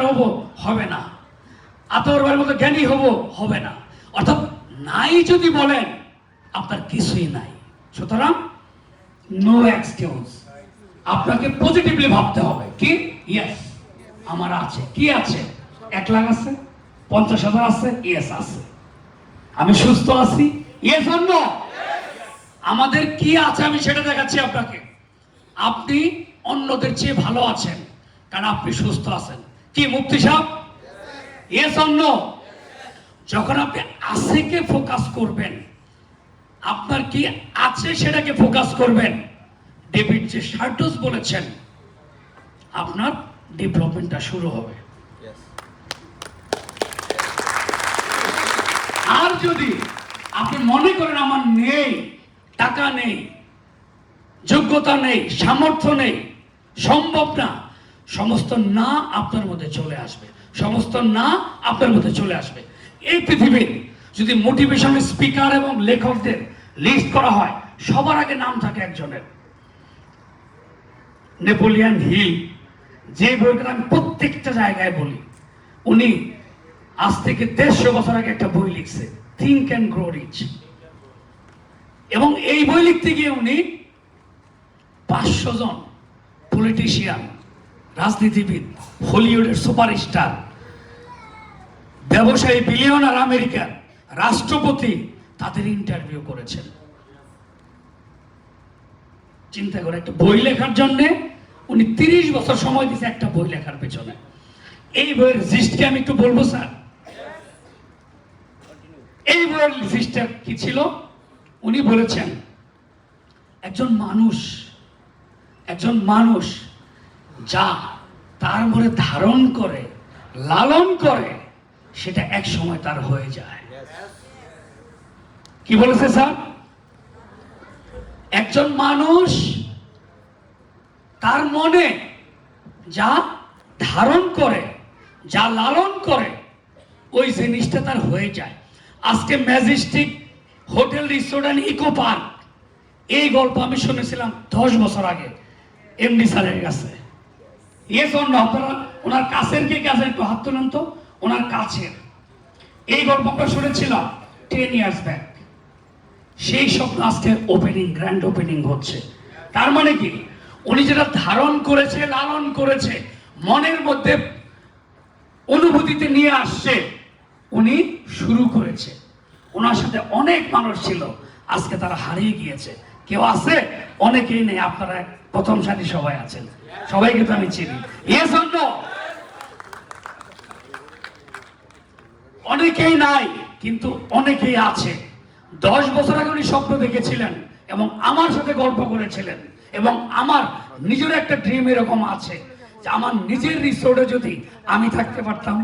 হব, হবে না। আতর মতো জ্ঞানী হব, হবে না। অর্থাৎ নাই যদি বলেন আপনার কিছুই নাই। সুতরাং নো এক্সকিউজ, আপনাকে পজিটিভলি ভাবতে হবে। কি ইয়েস আমার আছে। কি আছে? 1 লাখ আছে, 50,000 আছে, ইয়েস আছে। আমি সুস্থ আছি, ইয়েস অর নো? আমাদের কি আছে আমি সেটা দেখাচ্ছি আপনাকে। আপনি অন্যদের চেয়ে ভালো আছেন কারণ আপনি সুস্থ আছেন। কি মুফতি সাহেব, ইয়েস অর নো? যখন আপনি আছেকে ফোকাস করবেন, আপনার কি আছে সেটাকে ফোকাস করবেন, ডেভিড যে শার্টস বলেছেন, আপনার ডেভেলপমেন্টটা শুরু হবে। আর যদি আপনি মনে করেন আমার নেই, টাকা নেই, যোগ্যতা নেই, সামর্থ্য নেই, সম্ভব না, সমস্ত না আপনার মধ্যে চলে আসবে। সমস্ত না আপনার মধ্যে চলে আসবে। এই পৃথিবীর যদি মোটিভেশনাল স্পিকার এবং লেখকদের লিস্ট করা হয়, সবার আগে নাম থাকে একজনের, নেপোলিয়ান হিল। যে বইটা আমি প্রত্যেকটা জায়গায় বলি, উনি আজ থেকে 150 বছর আগে একটা বই লিখছে, থিঙ্ক অ্যান্ড গ্রো রিচ। এবং এই বই লিখতে গিয়ে উনি 500 জন পলিটিশিয়ান, রাজনীতিবিদ, হলিউডের সুপারস্টার, ব্যবসায়ী, বিলিয়নার, আমেরিকার রাষ্ট্রপতি, তাদের ইন্টারভিউ করেছেন। চিন্তা করে, একটা বই লেখার জন্য উনি 30 বছর সময় দিয়েছে একটা বই লেখার পেছনে। এই বইয়ের জিস্টকে আমি একটু বলবো স্যার। এই বইয়ের জিস্টটা কি ছিল? উনি বলেছেন একজন মানুষ যা তার মনে ধারণ করে, লালন করে, সেটা এক সময় তার হয়ে যায়। কি বলেছে স্যার? একজন মানুষ তার মনে যা ধারণ করে, যা লালন করে, ওই জিনিসটা তার হয়ে যায়। আজকে majestic hotel, resort, eco park, এই গল্প আমি শুনেছিলাম 10 বছর আগে এমডি স্যারের কাছে। Yes or no? আপনারা ওনার কাছের কে কাছে একটু হাত তুলেন তো। ওনার কাছের এই গল্প আমরা শুনেছিলাম 10 ইয়ার্স ব্যাক। সেই স্বপ্ন আজকে ওপেনিং, গ্র্যান্ড ওপেনিং হচ্ছে। তার মানে কি? উনি যেটা ধারণ করেছে, লালন করেছে, মনের মধ্যে অনুভূতিতে নিয়ে আসছে, উনি শুরু করেছে। ওনার সাথে অনেক মানুষ ছিল, আজকে তারা হারিয়ে গিয়েছে। কেউ আছে? অনেকেই নেই। আপনারা প্রথম সারি সবাই আছেন, সবাইকে তো আমি চিনি। Yes or no? অনেকেই নাই, কিন্তু অনেকেই আছে। 10 বছর আগে উনি স্বপ্ন দেখেছিলেন এবং আমার সাথে গল্প করেছিলেন। এবং আমার নিজের একটা ড্রিম এরকম আছে যে আমার নিজের রিসোর্টে যদি আমি থাকতে পারতাম,